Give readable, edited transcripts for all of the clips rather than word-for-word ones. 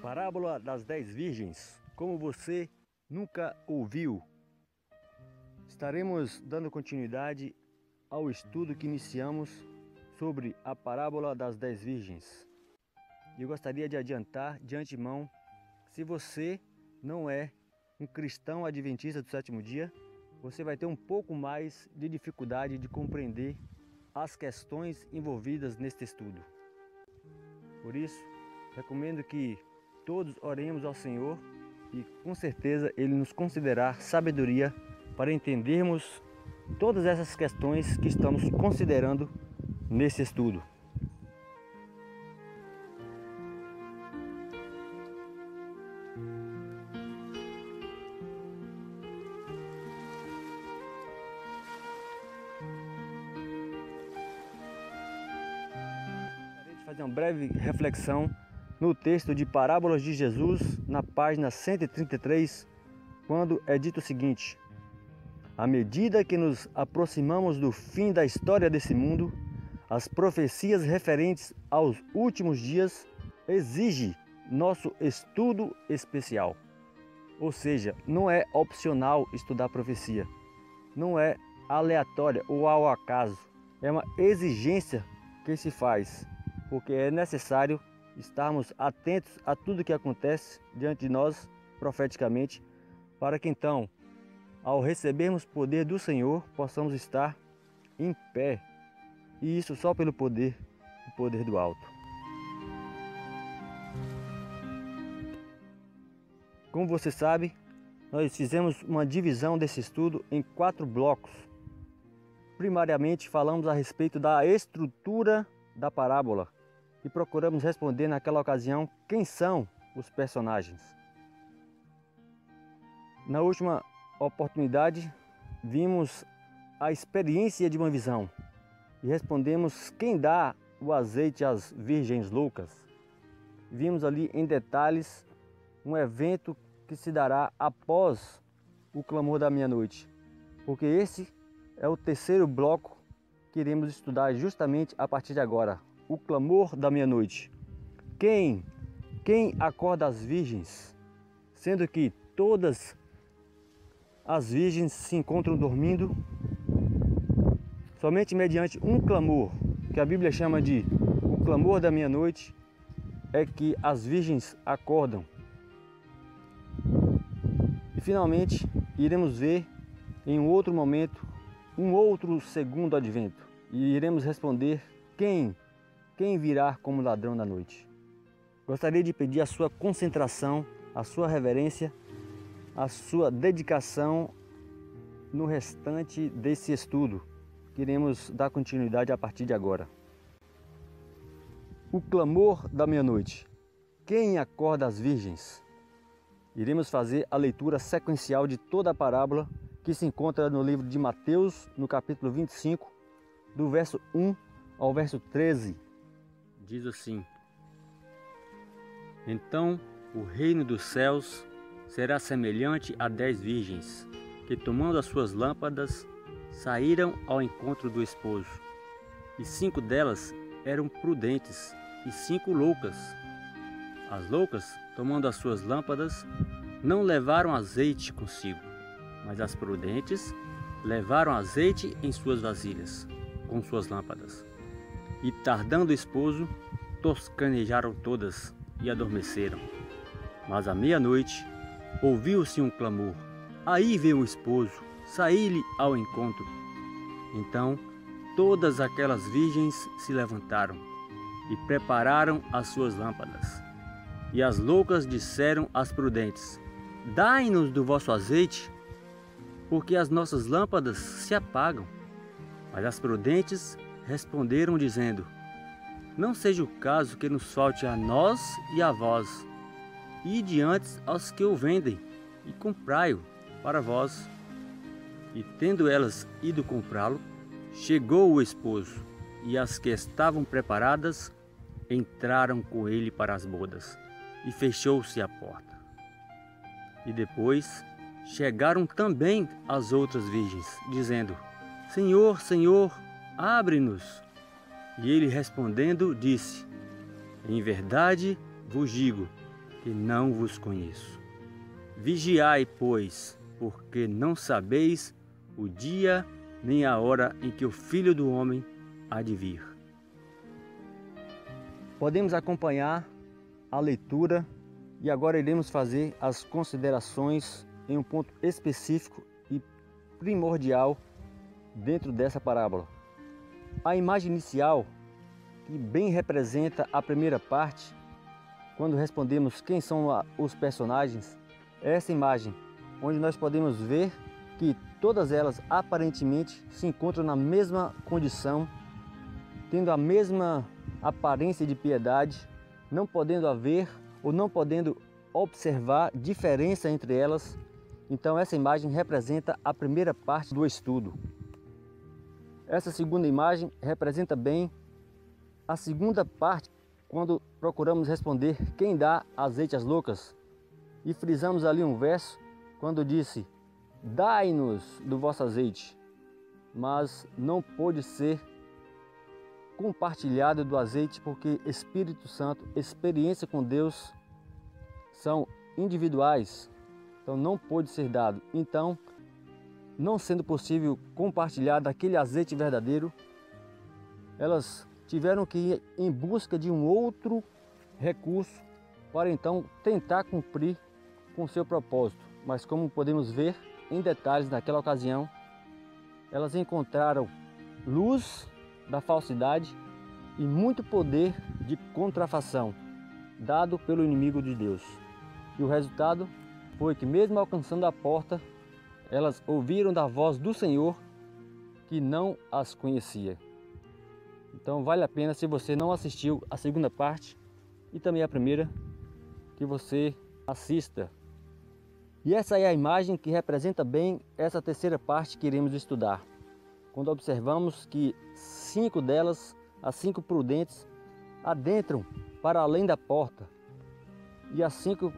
Parábola das 10 Virgens, como você nunca ouviu. Estaremos dando continuidade ao estudo que iniciamos sobre a parábola das 10 Virgens. E eu gostaria de adiantar de antemão, se você não é um cristão adventista do sétimo dia, você vai ter um pouco mais de dificuldade de compreender as questões envolvidas neste estudo. Por isso, recomendo que todos oremos ao Senhor e com certeza Ele nos concederá sabedoria para entendermos todas essas questões que estamos considerando nesse estudo. Gostaria de fazer uma breve reflexão no texto de Parábolas de Jesus, na página 133, quando é dito o seguinte: à medida que nos aproximamos do fim da história desse mundo, as profecias referentes aos últimos dias exigem nosso estudo especial. Ou seja, não é opcional estudar profecia, não é aleatória ou ao acaso, é uma exigência que se faz, porque é necessário estarmos atentos a tudo que acontece diante de nós profeticamente, para que então, ao recebermos poder do Senhor, possamos estar em pé, e isso só pelo poder, o poder do alto. Como você sabe, nós fizemos uma divisão desse estudo em 4 blocos. Primariamente, falamos a respeito da estrutura da parábola e procuramos responder naquela ocasião quem são os personagens. Na última oportunidade, vimos a experiência de uma visão e respondemos quem dá o azeite às virgens loucas. Vimos ali em detalhes um evento que se dará após o clamor da meia-noite, porque esse é o terceiro bloco que iremos estudar justamente a partir de agora, o clamor da meia-noite. Quem acorda as virgens, sendo que todas as virgens se encontram dormindo? Somente mediante um clamor, que a Bíblia chama de o clamor da meia-noite, é que as virgens acordam. E finalmente, iremos ver em um outro momento, um outro segundo advento, e iremos responder quem virá como ladrão da noite. Gostaria de pedir a sua concentração, a sua reverência, a sua dedicação no restante desse estudo, que iremos dar continuidade a partir de agora. O clamor da meia-noite. Quem acorda as virgens? Iremos fazer a leitura sequencial de toda a parábola que se encontra no livro de Mateus, no capítulo 25, do verso 1 ao verso 13. Diz assim: então o reino dos céus será semelhante a 10 virgens, que tomando as suas lâmpadas, saíram ao encontro do esposo. E 5 delas eram prudentes, e 5 loucas. As loucas, tomando as suas lâmpadas, não levaram azeite consigo, mas as prudentes levaram azeite em suas vasilhas, com suas lâmpadas. E tardando o esposo, toscanejaram todas e adormeceram. Mas à meia-noite ouviu-se um clamor: aí vem o esposo, saí-lhe ao encontro. Então todas aquelas virgens se levantaram e prepararam as suas lâmpadas. E as loucas disseram às prudentes: dai-nos do vosso azeite, porque as nossas lâmpadas se apagam. Mas as prudentes responderam dizendo: não seja o caso que nos falte a nós e a vós. Ide antes aos que o vendem, e comprai-o para vós. E tendo elas ido comprá-lo, chegou o esposo, e as que estavam preparadas entraram com ele para as bodas, e fechou-se a porta. E depois chegaram também as outras virgens, dizendo: Senhor, Senhor, abre-nos. E ele respondendo disse: em verdade vos digo que não vos conheço. Vigiai, pois, porque não sabeis o dia nem a hora em que o Filho do Homem há de vir. Podemos acompanhar a leitura e agora iremos fazer as considerações em um ponto específico e primordial dentro dessa parábola. A imagem inicial, que bem representa a primeira parte, quando respondemos quem são os personagens, é essa imagem, onde nós podemos ver que todas elas aparentemente se encontram na mesma condição, tendo a mesma aparência de piedade, não podendo haver ou não podendo observar diferença entre elas. Então essa imagem representa a primeira parte do estudo. Essa segunda imagem representa bem a segunda parte, quando procuramos responder quem dá azeite às loucas. E frisamos ali um verso quando disse: dai-nos do vosso azeite, mas não pôde ser compartilhado do azeite porque Espírito Santo, experiência com Deus são individuais, então não pôde ser dado. Então, não sendo possível compartilhar daquele azeite verdadeiro, elas tiveram que ir em busca de um outro recurso para então tentar cumprir com seu propósito. Mas como podemos ver em detalhes naquela ocasião, elas encontraram luz da falsidade e muito poder de contrafação dado pelo inimigo de Deus. E o resultado foi que, mesmo alcançando a porta, elas ouviram da voz do Senhor que não as conhecia. Então vale a pena, se você não assistiu a segunda parte e também a primeira, que você assista. E essa é a imagem que representa bem essa terceira parte que iremos estudar. Quando observamos que 5 delas, as 5 prudentes, adentram para além da porta e as 5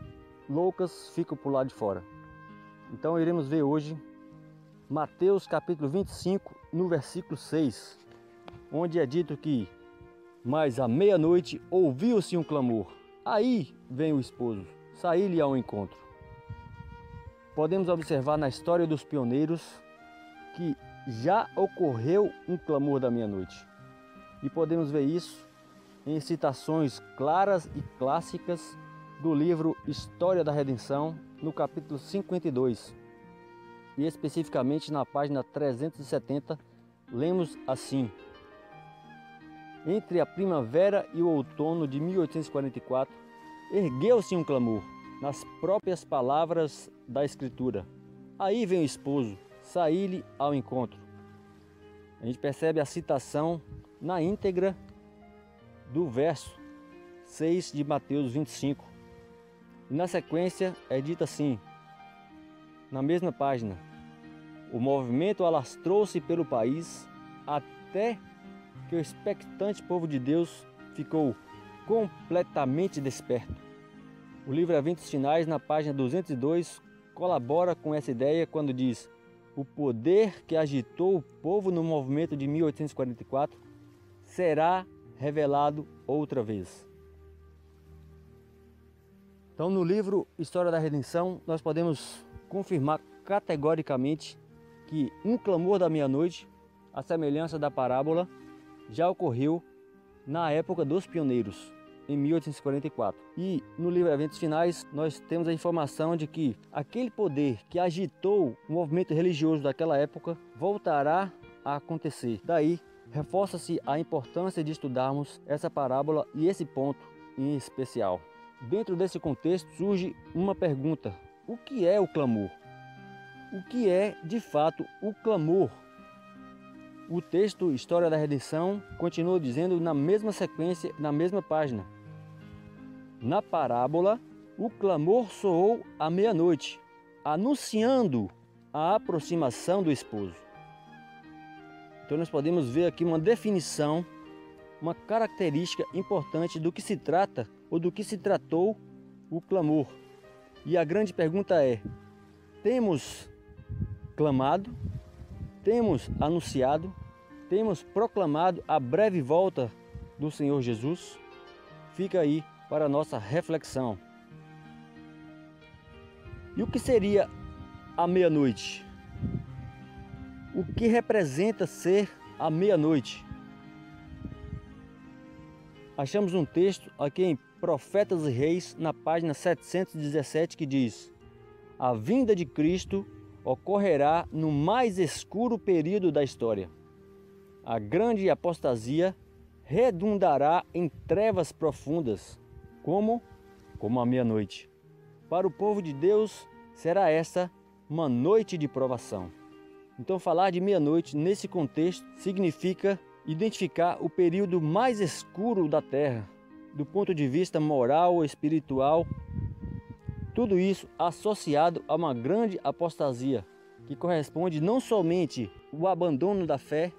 loucas ficam por lá de fora. Então iremos ver hoje Mateus capítulo 25, no versículo 6, onde é dito que: mas à meia-noite ouviu-se um clamor, aí vem o esposo, saí-lhe ao encontro. Podemos observar na história dos pioneiros que já ocorreu um clamor da meia-noite. E podemos ver isso em citações claras e clássicas do livro História da Redenção, no capítulo 52. E especificamente na página 370, lemos assim: entre a primavera e o outono de 1844, ergueu-se um clamor, nas próprias palavras da Escritura: aí vem o esposo, saí-lhe ao encontro. A gente percebe a citação na íntegra do verso 6 de Mateus 25. E na sequência é dito assim, na mesma página: o movimento alastrou-se pelo país até que o expectante povo de Deus ficou completamente desperto. O livro Eventos Finais, na página 202, colabora com essa ideia quando diz: o poder que agitou o povo no movimento de 1844 será revelado outra vez. Então, no livro História da Redenção, nós podemos confirmar categoricamente que um clamor da meia-noite, à semelhança da parábola, já ocorreu na época dos pioneiros, em 1844. E no livro Eventos Finais, nós temos a informação de que aquele poder que agitou o movimento religioso daquela época voltará a acontecer. Daí, reforça-se a importância de estudarmos essa parábola e esse ponto em especial. Dentro desse contexto surge uma pergunta: o que é o clamor? O que é, de fato, o clamor? O texto História da Redenção continua dizendo na mesma sequência, na mesma página: na parábola, o clamor soou à meia-noite, anunciando a aproximação do esposo. Então nós podemos ver aqui uma definição, uma característica importante do que se trata ou do que se tratou o clamor. E a grande pergunta é: temos clamado? Temos anunciado? Temos proclamado a breve volta do Senhor Jesus? Fica aí para a nossa reflexão. E o que seria a meia-noite? O que representa ser a meia-noite? Achamos um texto aqui em Profetas e Reis, na página 717, que diz: a vinda de Cristo ocorrerá no mais escuro período da história. A grande apostasia redundará em trevas profundas, como a meia-noite. Para o povo de Deus será essa uma noite de provação. Então, falar de meia-noite nesse contexto significa identificar o período mais escuro da terra, do ponto de vista moral, espiritual. Tudo isso associado a uma grande apostasia, que corresponde não somente ao abandono da fé,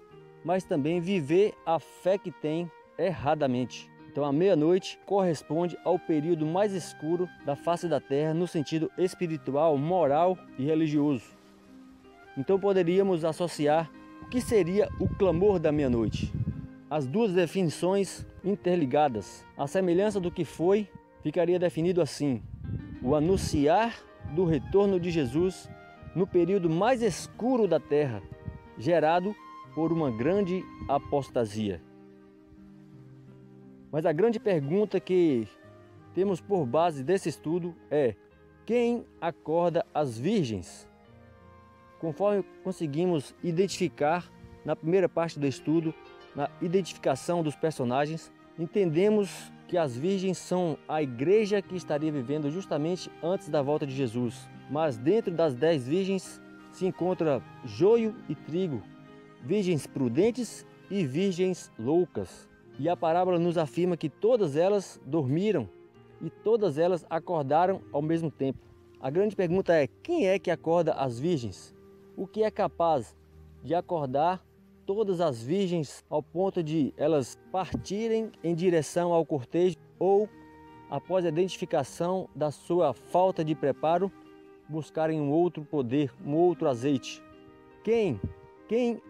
mas também viver a fé que tem erradamente. Então, a meia-noite corresponde ao período mais escuro da face da terra no sentido espiritual, moral e religioso. Então, poderíamos associar o que seria o clamor da meia-noite. As duas definições interligadas. A semelhança do que foi, ficaria definido assim: o anunciar do retorno de Jesus no período mais escuro da terra, gerado por uma grande apostasia. Mas a grande pergunta que temos por base desse estudo é: quem acorda as virgens? Conforme conseguimos identificar na primeira parte do estudo, na identificação dos personagens, entendemos que as virgens são a igreja que estaria vivendo justamente antes da volta de Jesus. Mas dentro das 10 virgens se encontra joio e trigo, virgens prudentes e virgens loucas. E a parábola nos afirma que todas elas dormiram e todas elas acordaram ao mesmo tempo. A grande pergunta é: quem é que acorda as virgens? O que é capaz de acordar todas as virgens ao ponto de elas partirem em direção ao cortejo ou, após a identificação da sua falta de preparo, buscarem um outro poder, um outro azeite? Quem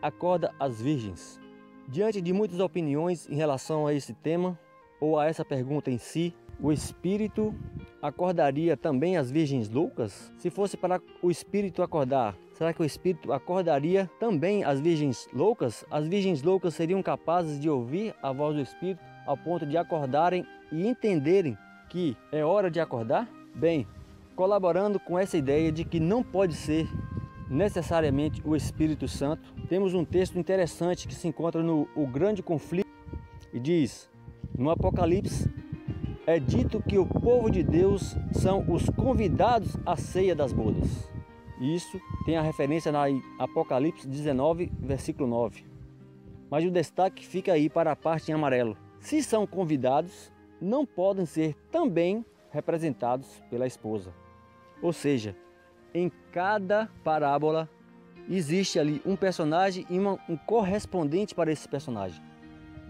acorda as virgens? Diante de muitas opiniões em relação a esse tema ou a essa pergunta em si, o Espírito acordaria também as virgens loucas? Se fosse para o Espírito acordar, será que o Espírito acordaria também as virgens loucas? As virgens loucas seriam capazes de ouvir a voz do Espírito ao ponto de acordarem e entenderem que é hora de acordar? Bem, colaborando com essa ideia de que não pode ser necessariamente o Espírito Santo, temos um texto interessante que se encontra no O Grande Conflito e diz: no Apocalipse é dito que o povo de Deus são os convidados à ceia das bodas. Isso tem a referência na Apocalipse 19, versículo 9. Mas o destaque fica aí para a parte em amarelo. Se são convidados, não podem ser também representados pela esposa. Ou seja, em cada parábola existe ali um personagem e um correspondente para esse personagem.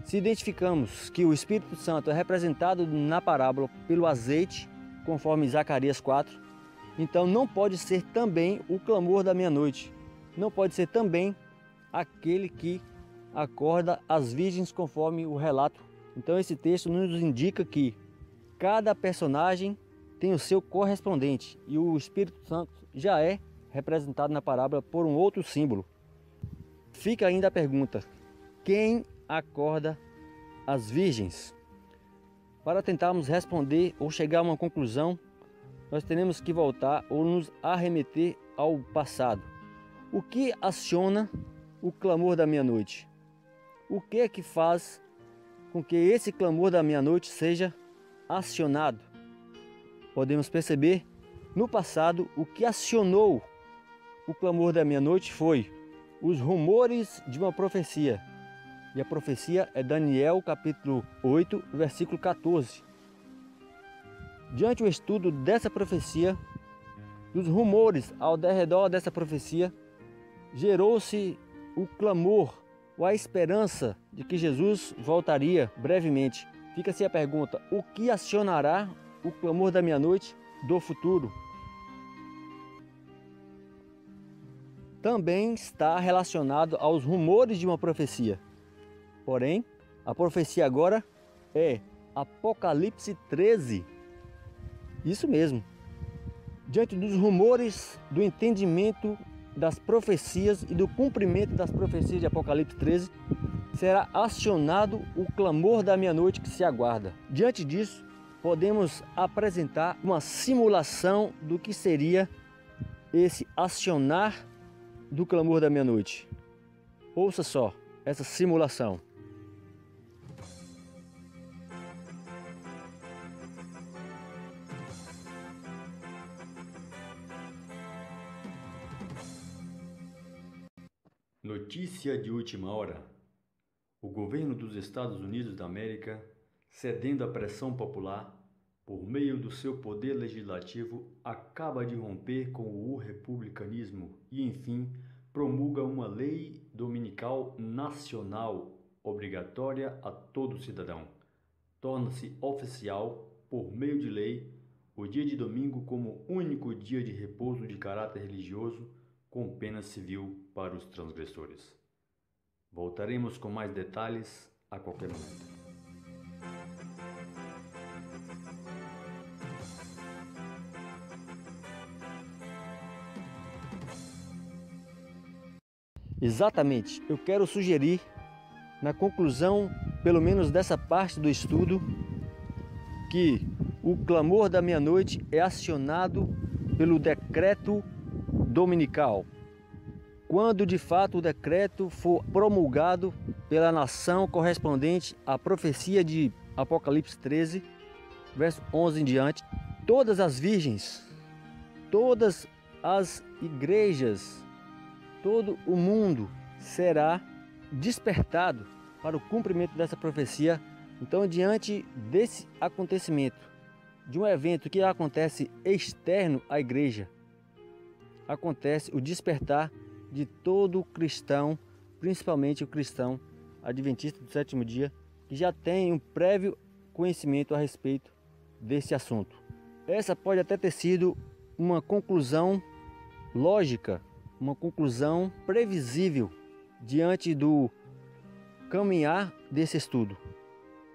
Se identificamos que o Espírito Santo é representado na parábola pelo azeite, conforme Zacarias 4, então não pode ser também o clamor da meia-noite. Não pode ser também aquele que acorda as virgens, conforme o relato. Então esse texto nos indica que cada personagem tem o seu correspondente e o Espírito Santo já é representado na parábola por um outro símbolo. Fica ainda a pergunta: quem acorda as virgens? Para tentarmos responder ou chegar a uma conclusão, nós teremos que voltar ou nos arremeter ao passado. O que aciona o clamor da meia-noite? O que é que faz com que esse clamor da meia-noite seja acionado? Podemos perceber no passado o que acionou o clamor da meia-noite foi os rumores de uma profecia. E a profecia é Daniel capítulo 8, versículo 14. Diante do estudo dessa profecia, dos rumores ao redor dessa profecia, gerou-se o clamor ou a esperança de que Jesus voltaria brevemente. Fica-se a pergunta: o que acionará o clamor da meia-noite do futuro? Também está relacionado aos rumores de uma profecia. Porém, a profecia agora é Apocalipse 13. Isso mesmo. diante dos rumores, do entendimento das profecias e do cumprimento das profecias de Apocalipse 13, será acionado o clamor da meia-noite que se aguarda. Diante disso, podemos apresentar uma simulação do que seria esse acionar do clamor da meia-noite. Ouça só essa simulação. Notícia de última hora. O governo dos Estados Unidos da América, cedendo à pressão popular, por meio do seu poder legislativo, acaba de romper com o republicanismo e, enfim, promulga uma lei dominical nacional obrigatória a todo cidadão. Torna-se oficial, por meio de lei, o dia de domingo como único dia de repouso de caráter religioso, com pena civil para os transgressores. Voltaremos com mais detalhes a qualquer momento. Exatamente, eu quero sugerir, na conclusão, pelo menos dessa parte do estudo, que o clamor da meia-noite é acionado pelo decreto dominical. Quando de fato o decreto for promulgado pela nação correspondente à profecia de Apocalipse 13, verso 11 em diante, todas as virgens, todas as igrejas, todo o mundo será despertado para o cumprimento dessa profecia. Então, diante desse acontecimento, de um evento que acontece externo à igreja, acontece o despertar de todo cristão, principalmente o cristão adventista do sétimo dia, que já tem um prévio conhecimento a respeito desse assunto. Essa pode até ter sido uma conclusão lógica, uma conclusão previsível diante do caminhar desse estudo.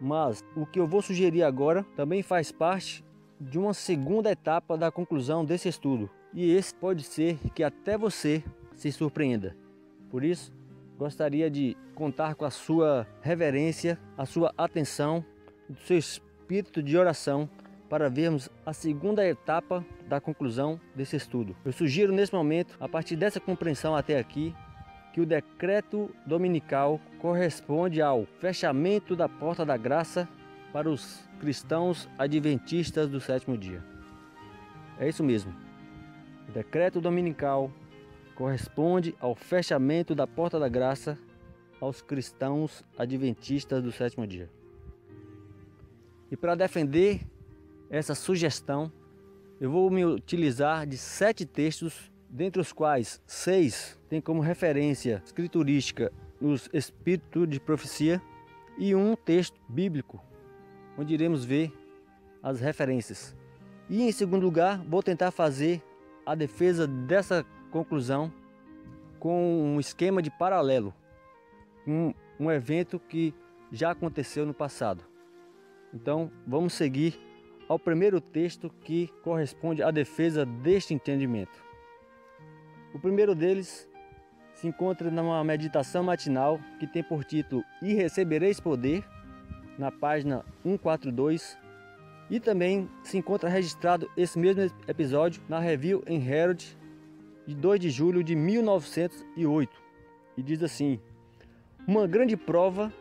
Mas o que eu vou sugerir agora também faz parte de uma segunda etapa da conclusão desse estudo. E esse pode ser que até você se surpreenda. Por isso, gostaria de contar com a sua reverência, a sua atenção, o seu espírito de oração para vermos a segunda etapa da conclusão desse estudo. Eu sugiro nesse momento, a partir dessa compreensão até aqui, que o decreto dominical corresponde ao fechamento da porta da graça para os cristãos adventistas do sétimo dia. É isso mesmo. O decreto dominical corresponde ao fechamento da porta da graça aos cristãos adventistas do sétimo dia. E para defender essa sugestão, eu vou me utilizar de 7 textos, dentre os quais 6 tem como referência escriturística os Espíritos de Profecia e um texto bíblico, onde iremos ver as referências. E em segundo lugar, vou tentar fazer a defesa dessa conclusão com um esquema de paralelo, um evento que já aconteceu no passado. Então, vamos seguir ao primeiro texto que corresponde à defesa deste entendimento. O primeiro deles se encontra numa meditação matinal que tem por título E Recebereis Poder, na página 142, e também se encontra registrado esse mesmo episódio na Review and Herald de 2 de julho de 1908, e diz assim: uma grande prova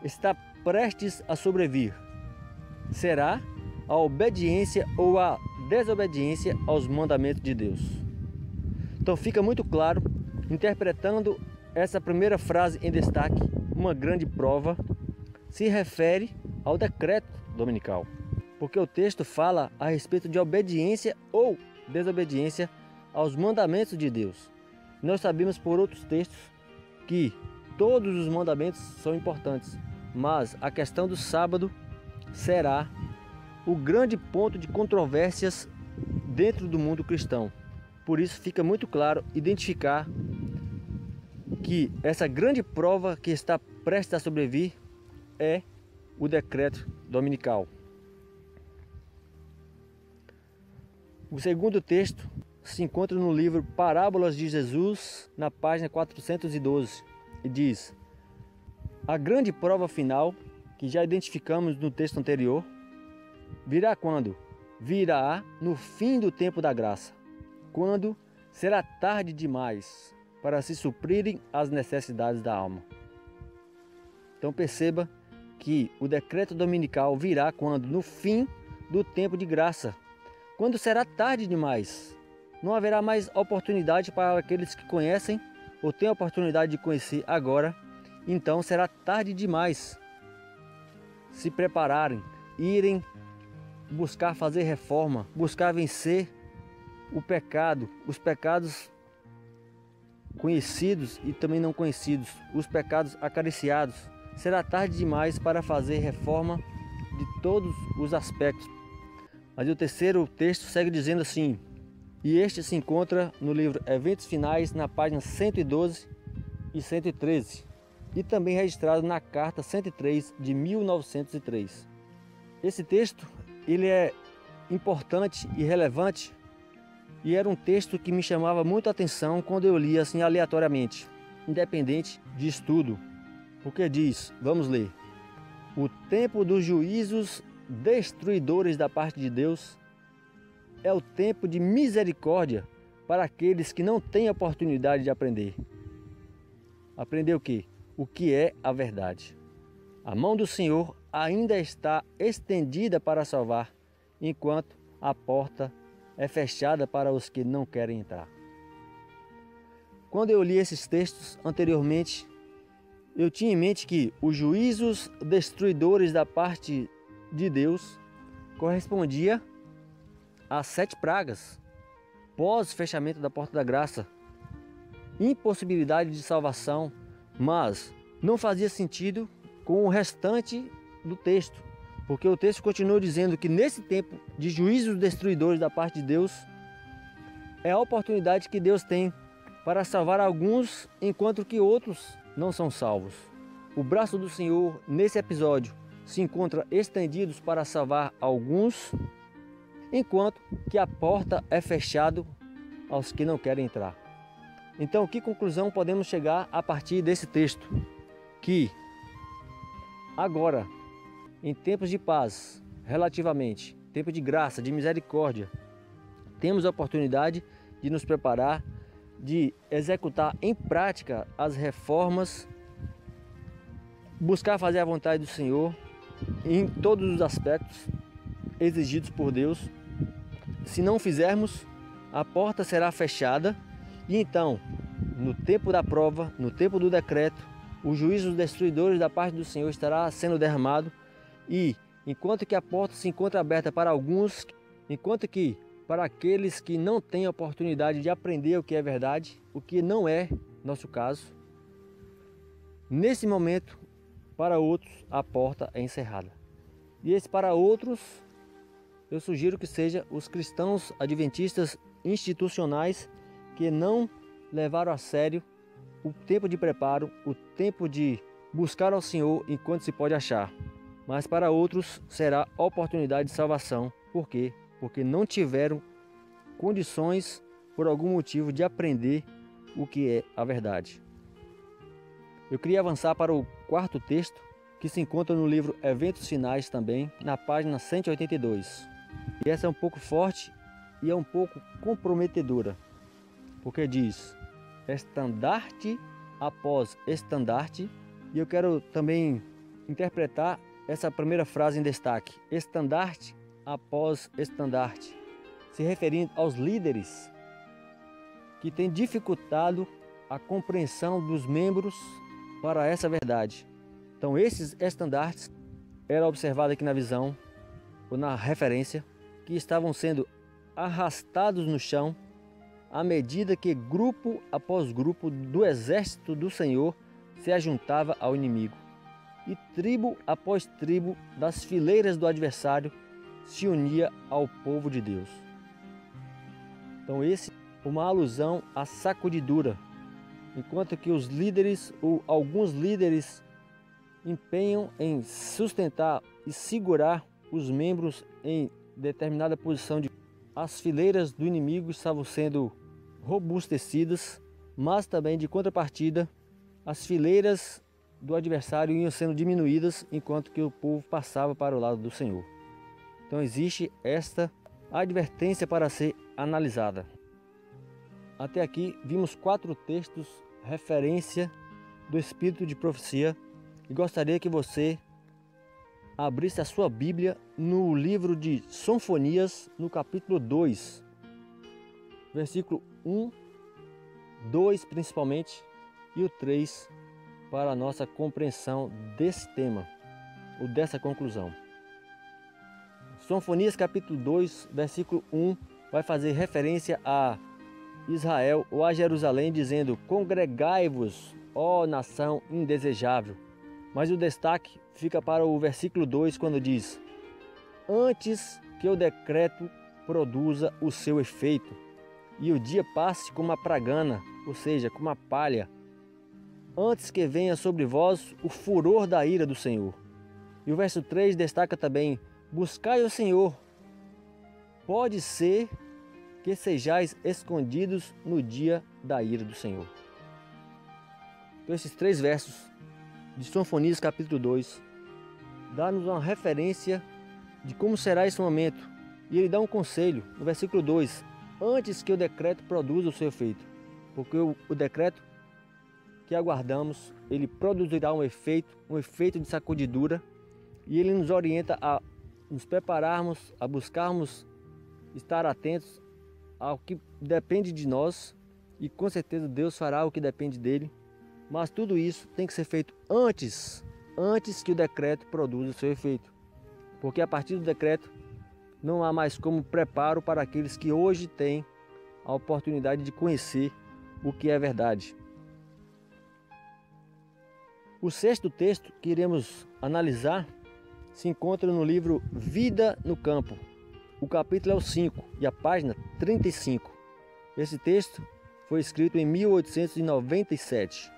está prestes a sobrevir. Será a obediência ou a desobediência aos mandamentos de Deus. Então fica muito claro, interpretando essa primeira frase em destaque, uma grande prova, se refere ao decreto dominical, porque o texto fala a respeito de obediência ou desobediência aos mandamentos de Deus. Nós sabemos por outros textos que todos os mandamentos são importantes, mas a questão do sábado será o grande ponto de controvérsias dentro do mundo cristão. Por isso fica muito claro identificar que essa grande prova que está prestes a sobrevir é o decreto dominical. O segundo texto se encontra no livro Parábolas de Jesus, na página 412, e diz: a grande prova final, que já identificamos no texto anterior, virá quando? Virá no fim do tempo da graça, quando será tarde demais para se suprirem as necessidades da alma. Então perceba que o decreto dominical virá quando? No fim do tempo de graça, quando será tarde demais. Não haverá mais oportunidade para aqueles que conhecem ou têm a oportunidade de conhecer agora. Então será tarde demais se prepararem, irem buscar fazer reforma, buscar vencer o pecado, os pecados conhecidos e também não conhecidos, os pecados acariciados. Será tarde demais para fazer reforma de todos os aspectos. Mas o terceiro texto segue dizendo assim, e este se encontra no livro Eventos Finais, na página 112 e 113, e também registrado na carta 103 de 1903. Esse texto ele é importante e relevante, e era um texto que me chamava muito a atenção quando eu lia assim aleatoriamente, independente de estudo. Porque diz, vamos ler: o tempo dos juízos destruidores da parte de Deus é o tempo de misericórdia para aqueles que não têm oportunidade de aprender. Aprender o quê? O que é a verdade. A mão do Senhor ainda está estendida para salvar, enquanto a porta é fechada para os que não querem entrar. Quando eu li esses textos anteriormente, eu tinha em mente que os juízos destruidores da parte de Deus correspondia às 7 pragas, pós-fechamento da porta da graça, impossibilidade de salvação, mas não fazia sentido com o restante do texto, porque o texto continua dizendo que nesse tempo de juízos destruidores da parte de Deus, é a oportunidade que Deus tem para salvar alguns, enquanto que outros não são salvos. O braço do Senhor nesse episódio se encontra estendidos para salvar alguns, enquanto que a porta é fechada aos que não querem entrar. Então, que conclusão podemos chegar a partir desse texto? Que agora, em tempos de paz, relativamente, tempo de graça, de misericórdia, temos a oportunidade de nos preparar, de executar em prática as reformas, buscar fazer a vontade do Senhor em todos os aspectos exigidos por Deus. Se não fizermos, a porta será fechada e então, no tempo da prova, no tempo do decreto, os juízos destruidores da parte do Senhor estará sendo derramado, e enquanto que a porta se encontra aberta para alguns, enquanto que para aqueles que não têm a oportunidade de aprender o que é verdade, o que não é nosso caso, nesse momento, para outros, a porta é encerrada. E esse para outros, eu sugiro que seja os cristãos adventistas institucionais que não levaram a sério o tempo de preparo, o tempo de buscar ao Senhor enquanto se pode achar. Mas para outros será oportunidade de salvação. Por quê? Porque não tiveram condições, por algum motivo, de aprender o que é a verdade. Eu queria avançar para o quarto texto, que se encontra no livro Eventos Finais também, na página 182. E essa é um pouco forte e é um pouco comprometedora, porque diz: estandarte após estandarte. E eu quero também interpretar essa primeira frase em destaque: estandarte após estandarte, se referindo aos líderes que têm dificultado a compreensão dos membros para essa verdade. Então esses estandartes era observado aqui na visão, ou na referência, que estavam sendo arrastados no chão à medida que grupo após grupo do exército do Senhor se ajuntava ao inimigo, e tribo após tribo das fileiras do adversário se unia ao povo de Deus. Então esse é uma alusão à sacudidura, enquanto que os líderes ou alguns líderes empenham em sustentar e segurar os membros em determinada posição as fileiras do inimigo estavam sendo robustecidas, mas também de contrapartida, as fileiras do adversário iam sendo diminuídas enquanto que o povo passava para o lado do Senhor. Então existe esta advertência para ser analisada. Até aqui vimos 4 textos referência do espírito de profecia e gostaria que você abrisse a sua Bíblia no livro de Sonfonias, no capítulo 2, versículo 1, 2 principalmente, e o 3 para a nossa compreensão desse tema, ou dessa conclusão. Sonfonias capítulo 2, versículo 1, vai fazer referência a Israel ou a Jerusalém, dizendo: congregai-vos, ó nação indesejável. Mas o destaque fica para o versículo 2, quando diz: antes que o decreto produza o seu efeito, e o dia passe como uma pragana, ou seja, como uma palha, antes que venha sobre vós o furor da ira do Senhor. E o verso 3 destaca também: buscai o Senhor, pode ser que sejais escondidos no dia da ira do Senhor. Então esses 3 versos de Sonfonias capítulo 2 dá-nos uma referência de como será esse momento. E ele dá um conselho no versículo 2, antes que o decreto produza o seu efeito. Porque o decreto que aguardamos, ele produzirá um efeito de sacudidura, e ele nos orienta a nos prepararmos, a buscarmos estar atentos ao que depende de nós, e com certeza Deus fará o que depende dele, mas tudo isso tem que ser feito antes que o decreto produza o seu efeito, porque a partir do decreto não há mais como preparo para aqueles que hoje têm a oportunidade de conhecer o que é verdade. O 6º texto que iremos analisar se encontra no livro Vida no Campo. O capítulo é o 5 e a página 35. Esse texto foi escrito em 1897.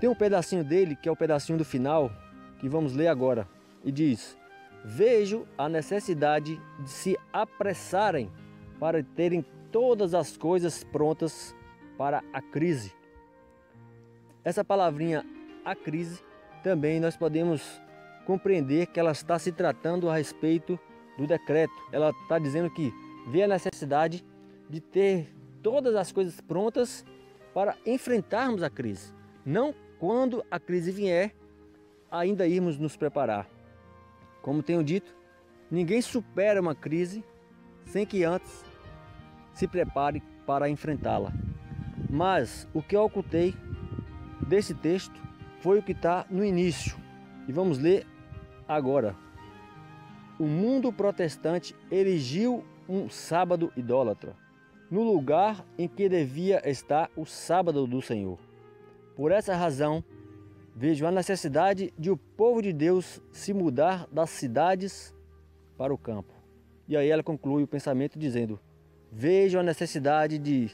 Tem um pedacinho dele, que é o pedacinho do final, que vamos ler agora. E diz: vejo a necessidade de se apressarem para terem todas as coisas prontas para a crise. Essa palavrinha, a crise, também nós podemos compreender que ela está se tratando a respeito do decreto. Ela está dizendo que vê a necessidade de ter todas as coisas prontas para enfrentarmos a crise. Não quando a crise vier, ainda irmos nos preparar. Como tenho dito, ninguém supera uma crise sem que antes se prepare para enfrentá-la. Mas o que eu ocultei desse texto foi o que está no início. E vamos ler agora. O mundo protestante erigiu um sábado idólatra, no lugar em que devia estar o sábado do Senhor. Por essa razão, vejo a necessidade de o povo de Deus se mudar das cidades para o campo. E aí ela conclui o pensamento dizendo: vejo a necessidade de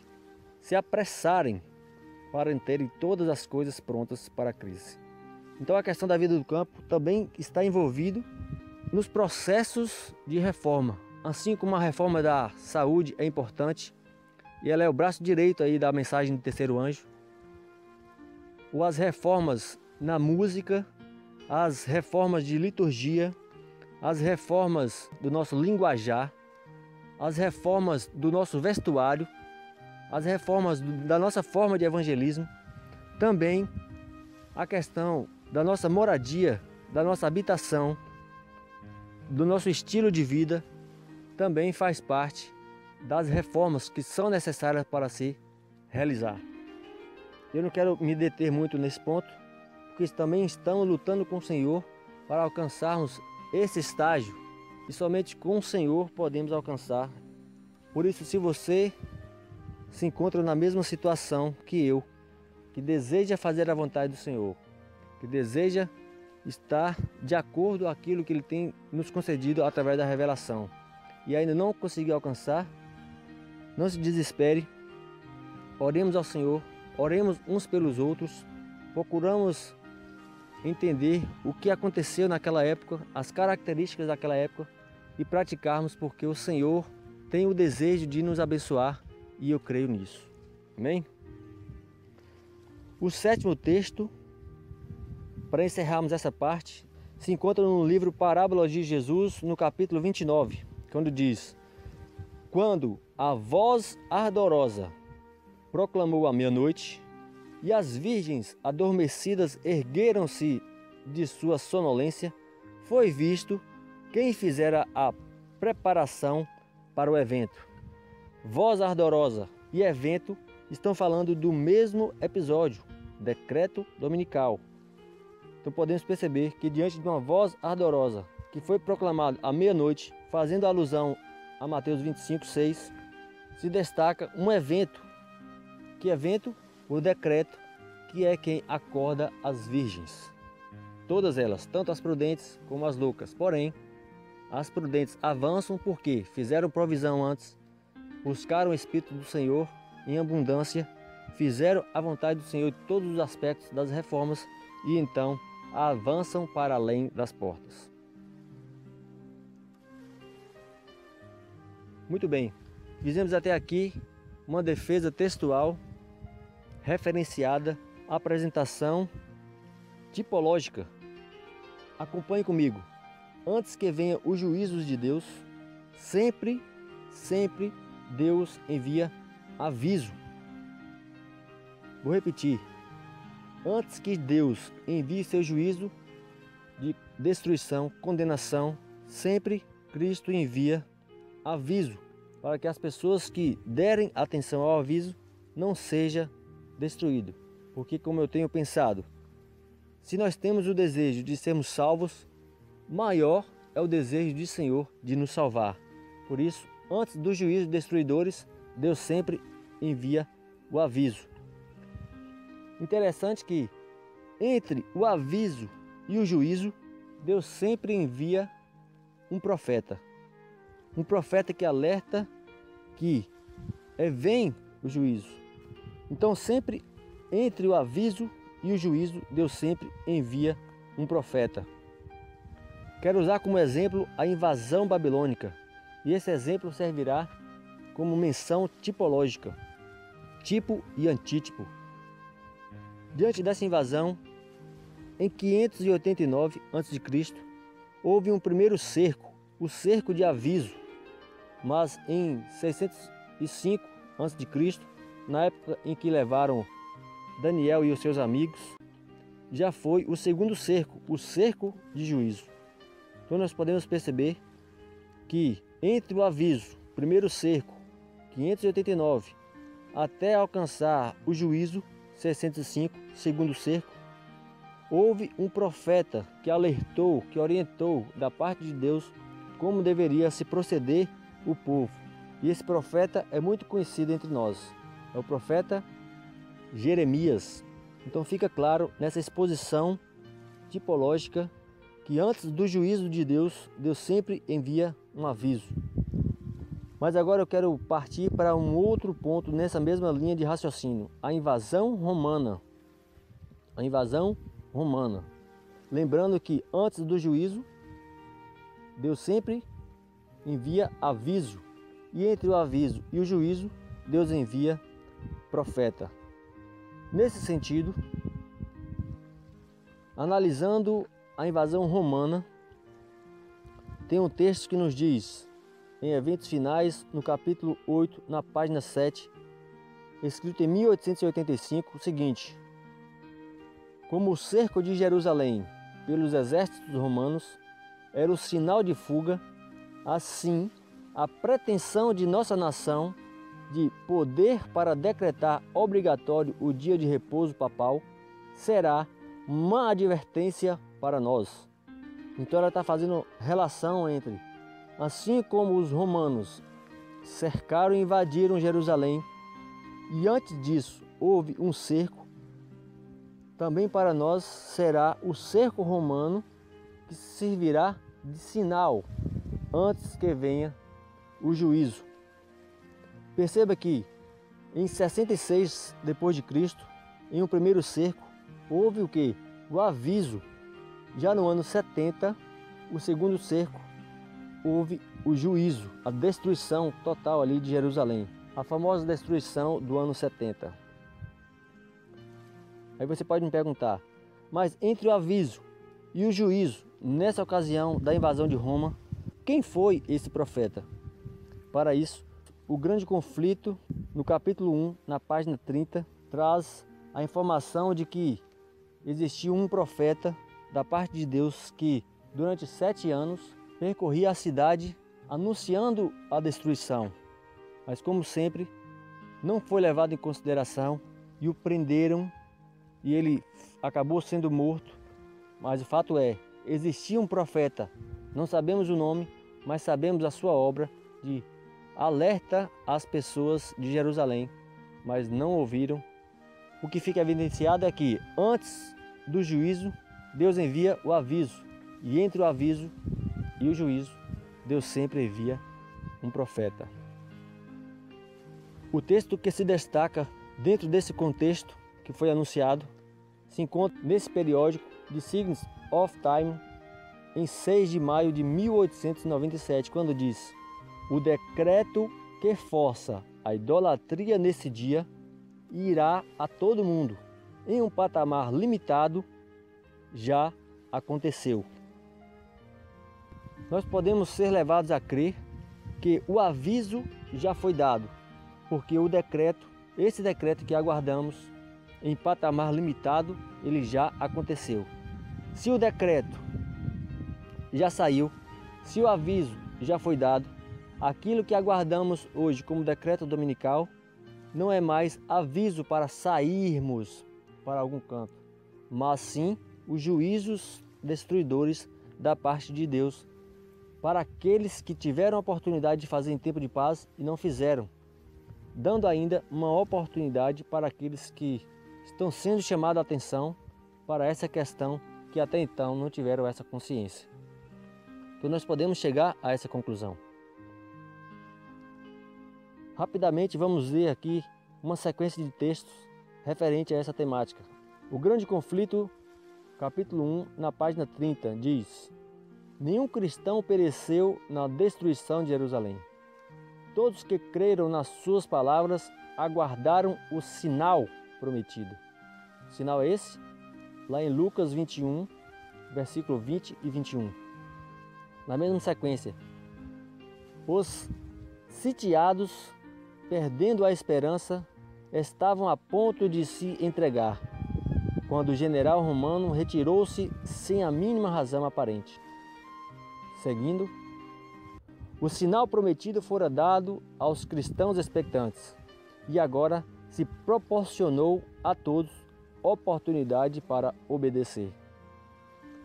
se apressarem para terem todas as coisas prontas para a crise. Então a questão da vida do campo também está envolvido nos processos de reforma. Assim como a reforma da saúde é importante, e ela é o braço direito aí da mensagem do terceiro anjo, ou as reformas na música, as reformas de liturgia, as reformas do nosso linguajar, as reformas do nosso vestuário, as reformas da nossa forma de evangelismo, também a questão da nossa moradia, da nossa habitação, do nosso estilo de vida, também faz parte das reformas que são necessárias para se realizar. Eu não quero me deter muito nesse ponto, porque também estamos lutando com o Senhor para alcançarmos esse estágio, e somente com o Senhor podemos alcançar. Por isso, se você se encontra na mesma situação que eu, que deseja fazer a vontade do Senhor, que deseja estar de acordo com aquilo que Ele tem nos concedido através da revelação, e ainda não conseguiu alcançar, não se desespere, oremos ao Senhor, oremos uns pelos outros, procuramos entender o que aconteceu naquela época, as características daquela época, e praticarmos, porque o Senhor tem o desejo de nos abençoar e eu creio nisso. Amém? O sétimo texto, para encerrarmos essa parte, se encontra no livro Parábolas de Jesus, no capítulo 29, quando diz: quando a voz ardorosa proclamou a meia-noite, e as virgens adormecidas ergueram-se de sua sonolência, foi visto quem fizera a preparação para o evento. Voz ardorosa e evento estão falando do mesmo episódio, decreto dominical. Então podemos perceber que diante de uma voz ardorosa que foi proclamada à meia-noite, fazendo alusão a Mateus 25:6, se destaca um evento. Que evento? O decreto, que é quem acorda as virgens. Todas elas, tanto as prudentes como as loucas. Porém, as prudentes avançam porque fizeram provisão antes, buscaram o Espírito do Senhor em abundância, fizeram a vontade do Senhor em todos os aspectos das reformas e então avançam para além das portas. Muito bem, fizemos até aqui uma defesa textual referenciada, apresentação tipológica. Acompanhe comigo. Antes que venha os juízos de Deus, sempre Deus envia aviso. Vou repetir. Antes que Deus envie seu juízo de destruição, condenação, sempre Cristo envia aviso para que as pessoas que derem atenção ao aviso não seja destruído. Porque, como eu tenho pensado, se nós temos o desejo de sermos salvos, maior é o desejo do Senhor de nos salvar. Por isso, antes dos juízos destruidores, Deus sempre envia o aviso. Interessante que entre o aviso e o juízo, Deus sempre envia um profeta. Um profeta que alerta que vem o juízo. Então sempre entre o aviso e o juízo, Deus sempre envia um profeta. Quero usar como exemplo a invasão babilônica. E esse exemplo servirá como menção tipológica, tipo e antítipo. Diante dessa invasão, em 589 a.C., houve um primeiro cerco, o cerco de aviso. Mas em 605 a.C., na época em que levaram Daniel e os seus amigos, já foi o segundo cerco, o cerco de juízo. Então nós podemos perceber que entre o aviso, primeiro cerco, 589, até alcançar o juízo, 605, segundo cerco, houve um profeta que alertou, que orientou da parte de Deus como deveria se proceder o povo. E esse profeta é muito conhecido entre nós. É o profeta Jeremias. Então fica claro nessa exposição tipológica que antes do juízo de Deus, Deus sempre envia um aviso. Mas agora eu quero partir para um outro ponto nessa mesma linha de raciocínio, a invasão romana. A invasão romana. Lembrando que antes do juízo, Deus sempre envia aviso. E entre o aviso e o juízo, Deus envia profeta. Nesse sentido, analisando a invasão romana, tem um texto que nos diz, em Eventos Finais, no capítulo 8, na página 7, escrito em 1885, o seguinte: como o cerco de Jerusalém pelos exércitos romanos era o sinal de fuga, assim a pretensão de nossa nação de poder para decretar obrigatório o dia de repouso papal será uma advertência para nós. Então ela está fazendo relação entre, assim como os romanos cercaram e invadiram Jerusalém, e antes disso houve um cerco, também para nós será o cerco romano que servirá de sinal antes que venha o juízo. Perceba que em 66 d.C., em um primeiro cerco, houve o que? O aviso. Já no ano 70, o segundo cerco, houve o juízo, a destruição total ali de Jerusalém. A famosa destruição do ano 70. Aí você pode me perguntar, mas entre o aviso e o juízo, nessa ocasião da invasão de Roma, quem foi esse profeta? Para isso, o grande conflito, no capítulo 1, na página 30, traz a informação de que existia um profeta da parte de Deus que, durante 7 anos, percorria a cidade anunciando a destruição. Mas, como sempre, não foi levado em consideração e o prenderam e ele acabou sendo morto. Mas o fato é, existia um profeta, não sabemos o nome, mas sabemos a sua obra de alerta às pessoas de Jerusalém, mas não ouviram. O que fica evidenciado é que antes do juízo, Deus envia o aviso, e entre o aviso e o juízo, Deus sempre envia um profeta. O texto que se destaca dentro desse contexto que foi anunciado se encontra nesse periódico The Signs of Time, em 6 de maio de 1897, quando diz: o decreto que força a idolatria nesse dia irá a todo mundo, em um patamar limitado, já aconteceu. Nós podemos ser levados a crer que o aviso já foi dado, porque o decreto, esse decreto que aguardamos em patamar limitado, ele já aconteceu. Se o decreto já saiu, se o aviso já foi dado, aquilo que aguardamos hoje como decreto dominical não é mais aviso para sairmos para algum canto, mas sim os juízos destruidores da parte de Deus para aqueles que tiveram a oportunidade de fazer em tempo de paz e não fizeram, dando ainda uma oportunidade para aqueles que estão sendo chamados a atenção para essa questão que até então não tiveram essa consciência. Então nós podemos chegar a essa conclusão. Rapidamente vamos ver aqui uma sequência de textos referente a essa temática. O grande conflito, capítulo 1, na página 30, diz: nenhum cristão pereceu na destruição de Jerusalém. Todos que creram nas suas palavras aguardaram o sinal prometido. O sinal é esse? Lá em Lucas 21, versículo 20 e 21. Na mesma sequência, os sitiados, perdendo a esperança, estavam a ponto de se entregar, quando o general romano retirou-se sem a mínima razão aparente. Seguindo, o sinal prometido fora dado aos cristãos expectantes, e agora se proporcionou a todos oportunidade para obedecer.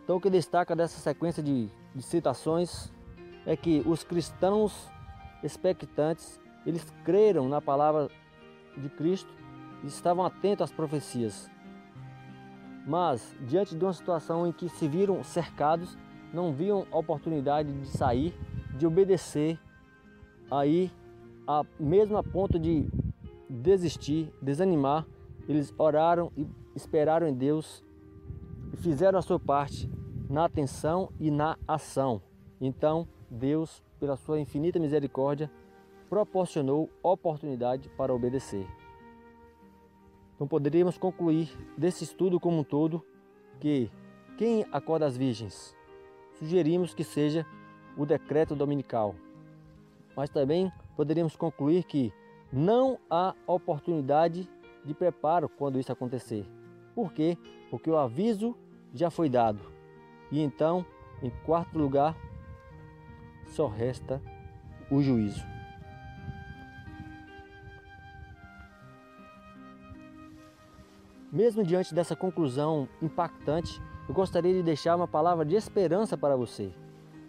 Então o que destaca dessa sequência de citações é que os cristãos expectantes, eles creram na palavra de Cristo e estavam atentos às profecias. Mas, diante de uma situação em que se viram cercados, não viam a oportunidade de sair, de obedecer, aí, mesmo a ponto de desistir, desanimar, eles oraram e esperaram em Deus e fizeram a sua parte na atenção e na ação. Então, Deus, pela sua infinita misericórdia, proporcionou oportunidade para obedecer. Então poderíamos concluir desse estudo como um todo que quem acorda as virgens? Sugerimos que seja o decreto dominical. Mas também poderíamos concluir que não há oportunidade de preparo quando isso acontecer. Por quê? Porque o aviso já foi dado. E então, em quarto lugar, só resta o juízo. Mesmo diante dessa conclusão impactante, eu gostaria de deixar uma palavra de esperança para você.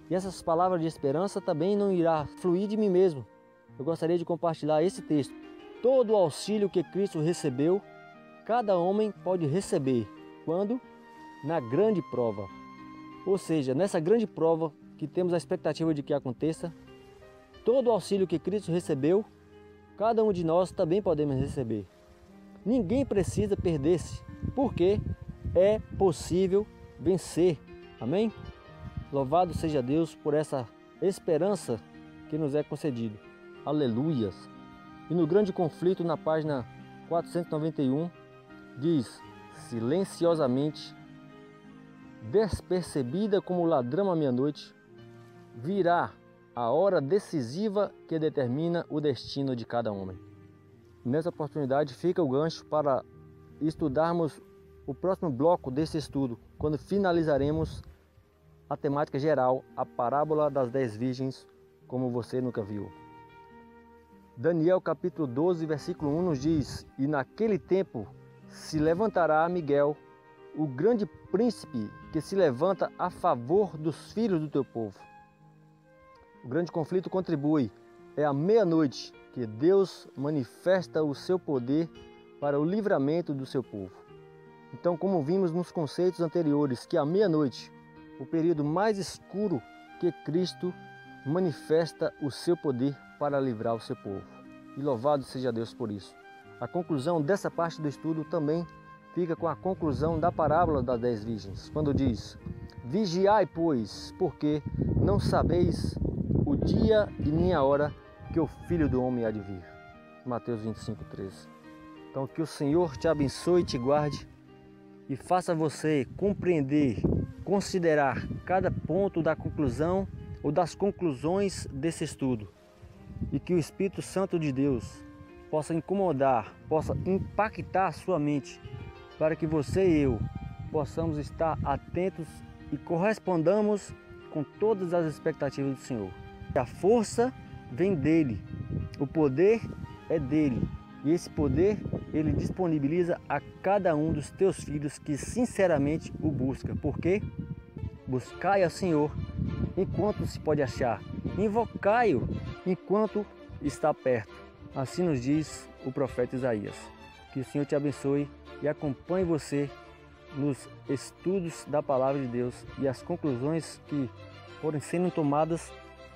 E essas palavras de esperança também não irá fluir de mim mesmo. Eu gostaria de compartilhar esse texto. Todo o auxílio que Cristo recebeu, cada homem pode receber. Quando? Na grande prova. Ou seja, nessa grande prova que temos a expectativa de que aconteça, todo o auxílio que Cristo recebeu, cada um de nós também podemos receber. Ninguém precisa perder-se, porque é possível vencer. Amém? Louvado seja Deus por essa esperança que nos é concedido. Aleluias! E no grande conflito, na página 491, diz: silenciosamente, despercebida como ladrão à meia-noite, virá a hora decisiva que determina o destino de cada homem. Nessa oportunidade fica o gancho para estudarmos o próximo bloco desse estudo, quando finalizaremos a temática geral, a parábola das 10 virgens, como você nunca viu. Daniel capítulo 12, versículo 1 nos diz: e naquele tempo se levantará Miguel, o grande príncipe que se levanta a favor dos filhos do teu povo. O grande conflito contribui. É à meia-noite que Deus manifesta o seu poder para o livramento do seu povo. Então, como vimos nos conceitos anteriores, que à meia-noite, o período mais escuro que Cristo manifesta o seu poder para livrar o seu povo. E louvado seja Deus por isso. A conclusão dessa parte do estudo também fica com a conclusão da parábola das 10 virgens, quando diz: vigiai, pois, porque não sabeis o dia e nem a hora que o Filho do Homem há de vir. Mateus 25, 13. Então que o Senhor te abençoe e te guarde e faça você compreender, considerar cada ponto da conclusão ou das conclusões desse estudo. E que o Espírito Santo de Deus possa incomodar, possa impactar a sua mente, para que você e eu possamos estar atentos e correspondamos com todas as expectativas do Senhor. A força vem dele, o poder é dele, e esse poder ele disponibiliza a cada um dos teus filhos que sinceramente o busca. Porque buscai ao Senhor enquanto se pode achar, invocai-o enquanto está perto. Assim nos diz o profeta Isaías. Que o Senhor te abençoe e acompanhe você nos estudos da Palavra de Deus, e as conclusões que forem sendo tomadas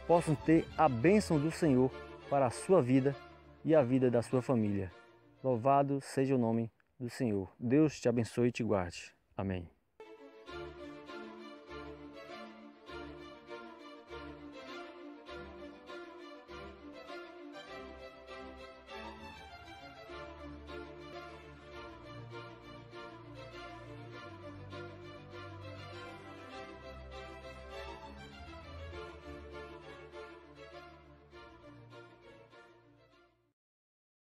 possam ter a bênção do Senhor para a sua vida e a vida da sua família. Louvado seja o nome do Senhor. Deus te abençoe e te guarde. Amém.